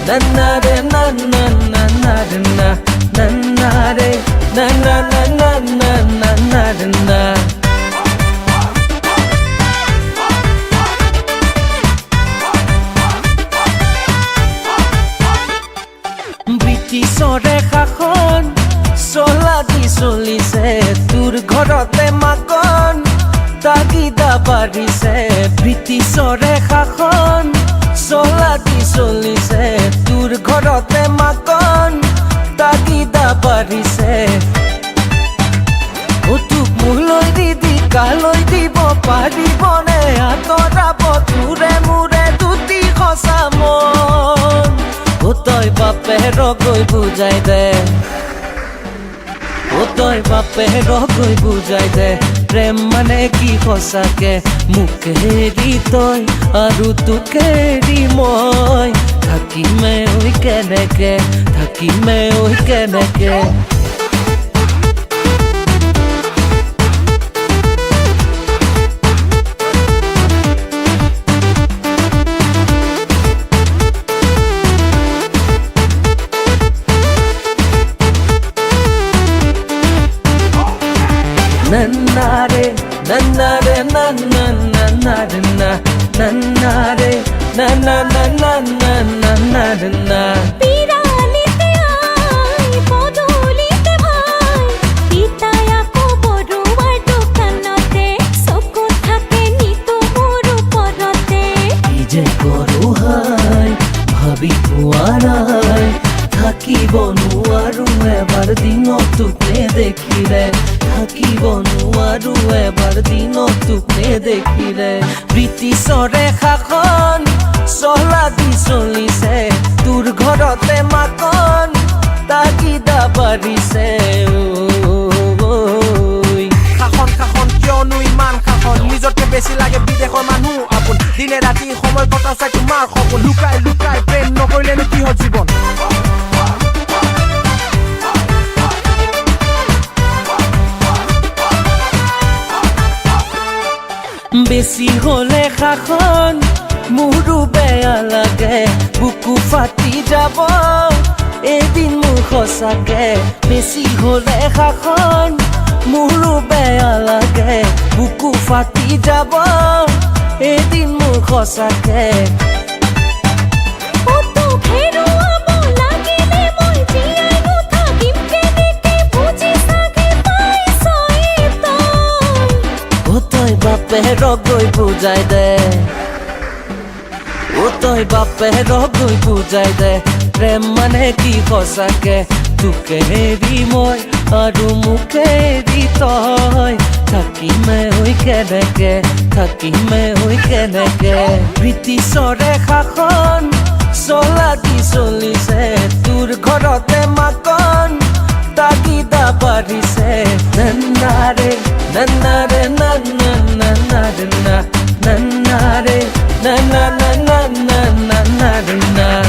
na na re na na na na re na na na re na na na na na na na re na ব্ৰিটিছৰে শাসন চলা দি চলিছে তোৰ ঘৰতে মাকন তাগিদা বাঢ়িছে ব্ৰিটিছৰে শাসন চলা দি চলিছে তোৰ ঘৰতে মাকন তাগিদা বাঢ়িছে তোক মোলৈ দি কালৈ দিব পাৰিবনে আঁতৰাব তোৰে মোৰে দুটি সঁচা মন তই বাপেৰকৈ বুজাই দে তই বাপেৰকৈ বুজাই দে প্ৰেম মানে কি সঁচাকে মোকে এৰি তই আৰু তোকে এৰি মই থাকিমে ঐ কেনেকে থাকিমে ঐ কেনেকে na re na na re na na na na re na na na re na na na na na na na re na পিরালিতে আই বদলিতে ভাই পিতায়া কো বড়ুয়ার দোকানতে চকু থাকে নিতো মোর ওপৰতে কি যে কৰো হাই ভাবি পোৱা নাই থাকিব নোৱাৰো এবাৰ দিনত তোক নেদেখিলে থাকিব নোৱাৰো এবাৰ দিনত তোক নেদেখিলে ব্ৰিটিছৰে শাসন চলা দি চলিছে তোৰ ঘৰতে মাকন তাগিদা বাঢ়িছে শাসন শাসন কিয়নো ইমান শাসন নিজতকে বেছি লাগে বিদেশৰ মানুহ আপোন দিনে ৰাতি সময় কটাইছে তোমাৰ সপোন লুকাই লুকাই প্ৰেম নকৰিলেনো কি হয় জীৱন বেছি হলে শাসন মোৰো বেয়া লাগে বুকু ফাটি যাব এদিন মোৰ সঁচাকে বেছি হলে শাসন মোৰো বেয়া লাগে বুকু ফাটি যাব এদিন মোৰ সঁচাকে বাপেৰকৈ বুজাই দে তই বাপেৰকৈ বুজাই দে প্ৰেম মানে কি সঁচাকে তোকে এৰি মই আৰু মোকে এৰি তই থাকিমে ঐ কেনেকে থাকিমে ঐ কেনেকে ব্ৰিটিছৰে শাসন চলা দি চলিছে তোৰ ঘৰতে মাকন তাগিদা বাঢ়িছে না ৰে na na re na na na na re na na na re na na na na na na na re na